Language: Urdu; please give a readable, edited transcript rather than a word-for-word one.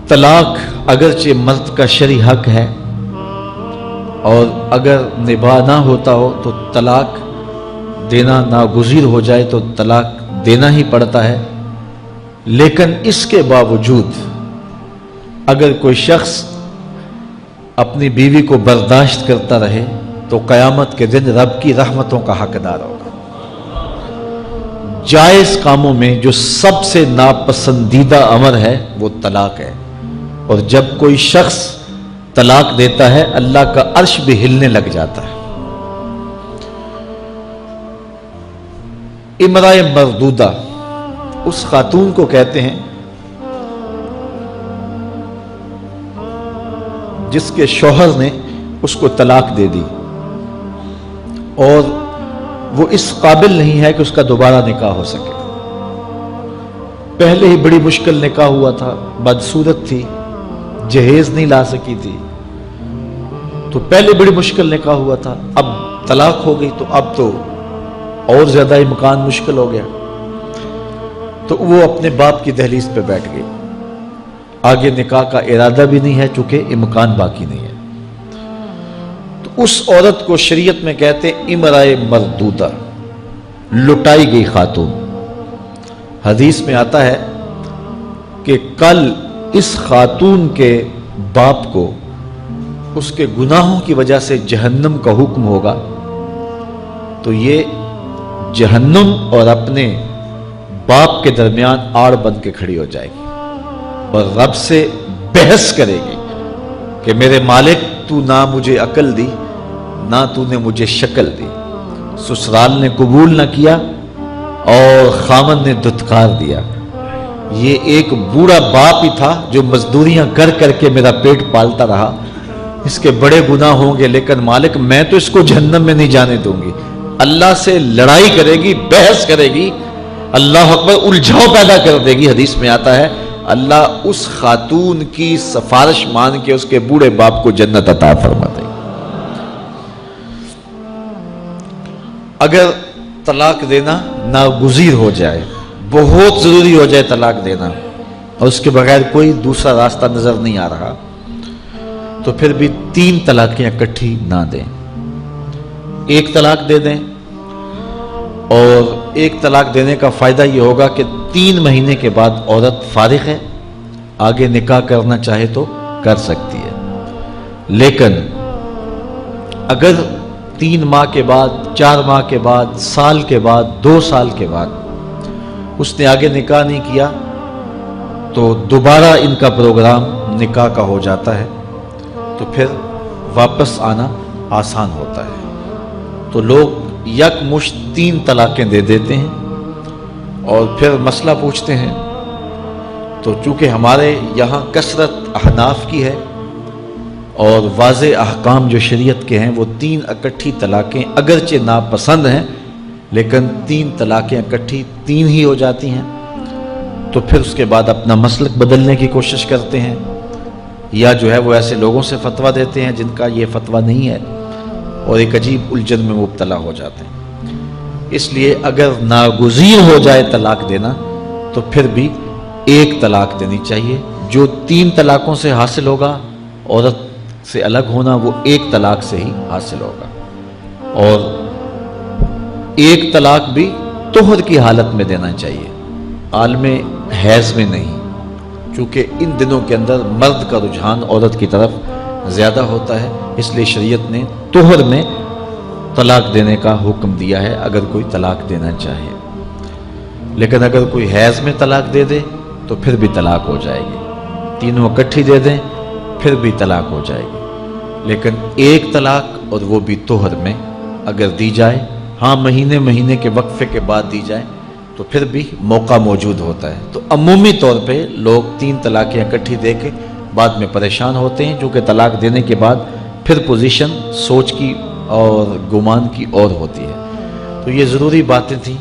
طلاق اگرچہ مرد کا شرعی حق ہے اور اگر نباہ نہ ہوتا ہو تو طلاق دینا ناگزیر ہو جائے تو طلاق دینا ہی پڑتا ہے، لیکن اس کے باوجود اگر کوئی شخص اپنی بیوی کو برداشت کرتا رہے تو قیامت کے دن رب کی رحمتوں کا حقدار ہوگا۔ جائز کاموں میں جو سب سے ناپسندیدہ امر ہے وہ طلاق ہے، اور جب کوئی شخص طلاق دیتا ہے اللہ کا عرش بھی ہلنے لگ جاتا ہے۔ امرأہ مردودہ اس خاتون کو کہتے ہیں جس کے شوہر نے اس کو طلاق دے دی اور وہ اس قابل نہیں ہے کہ اس کا دوبارہ نکاح ہو سکے۔ پہلے ہی بڑی مشکل نکاح ہوا تھا، بدصورت تھی، جہیز نہیں لا سکی تھی، تو پہلے بڑی مشکل نکاح ہوا تھا، اب طلاق ہو گئی تو اب تو اور زیادہ امکان مشکل ہو گیا، تو وہ اپنے باپ کی دہلیز پہ بیٹھ گئی۔ آگے نکاح کا ارادہ بھی نہیں ہے چونکہ امکان باقی نہیں ہے، تو اس عورت کو شریعت میں کہتے امرأہ مردودہ، لٹائی گئی خاتون۔ حدیث میں آتا ہے کہ کل اس خاتون کے باپ کو اس کے گناہوں کی وجہ سے جہنم کا حکم ہوگا، تو یہ جہنم اور اپنے باپ کے درمیان آڑ بن کے کھڑی ہو جائے گی اور رب سے بحث کرے گی کہ میرے مالک تو نہ مجھے عقل دی نہ تو نے مجھے شکل دی، سسرال نے قبول نہ کیا اور خامن نے دھتکار دیا۔ یہ ایک بوڑھا باپ ہی تھا جو مزدوریاں کر کر کے میرا پیٹ پالتا رہا، اس کے بڑے گناہ ہوں گے لیکن مالک میں تو اس کو جہنم میں نہیں جانے دوں گی۔ اللہ سے لڑائی کرے گی، بحث کرے گی، اللہ اکبر، الجھاؤ پیدا کر دے گی۔ حدیث میں آتا ہے اللہ اس خاتون کی سفارش مان کے اس کے بوڑھے باپ کو جنت عطا فرما دے گی۔ اگر طلاق دینا ناگزیر ہو جائے، بہت ضروری ہو جائے طلاق دینا اور اس کے بغیر کوئی دوسرا راستہ نظر نہیں آ رہا، تو پھر بھی 3 طلاقیں اکٹھی نہ دیں، 1 طلاق دے دیں، اور 1 طلاق دینے کا فائدہ یہ ہوگا کہ 3 مہینے کے بعد عورت فارغ ہے، آگے نکاح کرنا چاہے تو کر سکتی ہے۔ لیکن اگر 3 ماہ کے بعد، 4 ماہ کے بعد، سال کے بعد، 2 سال کے بعد اس نے آگے نکاح نہیں کیا تو دوبارہ ان کا پروگرام نکاح کا ہو جاتا ہے، تو پھر واپس آنا آسان ہوتا ہے۔ تو لوگ یکمشت 3 طلاقیں دے دیتے ہیں اور پھر مسئلہ پوچھتے ہیں، تو چونکہ ہمارے یہاں کثرت احناف کی ہے اور واضح احکام جو شریعت کے ہیں وہ 3 اکٹھی طلاقیں اگرچہ ناپسند ہیں لیکن 3 طلاقیں اکٹھی 3 ہی ہو جاتی ہیں، تو پھر اس کے بعد اپنا مسلک بدلنے کی کوشش کرتے ہیں، یا جو ہے وہ ایسے لوگوں سے فتویٰ دیتے ہیں جن کا یہ فتویٰ نہیں ہے اور ایک عجیب الجھن میں مبتلا ہو جاتے ہیں۔ اس لیے اگر ناگزیر ہو جائے طلاق دینا تو پھر بھی 1 طلاق دینی چاہیے۔ جو 3 طلاقوں سے حاصل ہوگا، عورت سے الگ ہونا، وہ 1 طلاق سے ہی حاصل ہوگا، اور 1 طلاق بھی طہر کی حالت میں دینا چاہیے، عالم حیض میں نہیں، چونکہ ان دنوں کے اندر مرد کا رجحان عورت کی طرف زیادہ ہوتا ہے، اس لیے شریعت نے طہر میں طلاق دینے کا حکم دیا ہے اگر کوئی طلاق دینا چاہے۔ لیکن اگر کوئی حیض میں طلاق دے دے تو پھر بھی طلاق ہو جائے گی، تینوں اکٹھی دے دیں پھر بھی طلاق ہو جائے گی، لیکن 1 طلاق اور وہ بھی طہر میں اگر دی جائے، ہاں مہینے کے وقفے کے بعد دی جائے تو پھر بھی موقع موجود ہوتا ہے۔ تو عمومی طور پہ لوگ 3 طلاقیں اکٹھی دے کے بعد میں پریشان ہوتے ہیں، کیونکہ طلاق دینے کے بعد پھر پوزیشن سوچ کی اور گمان کی اور ہوتی ہے۔ تو یہ ضروری باتیں تھیں۔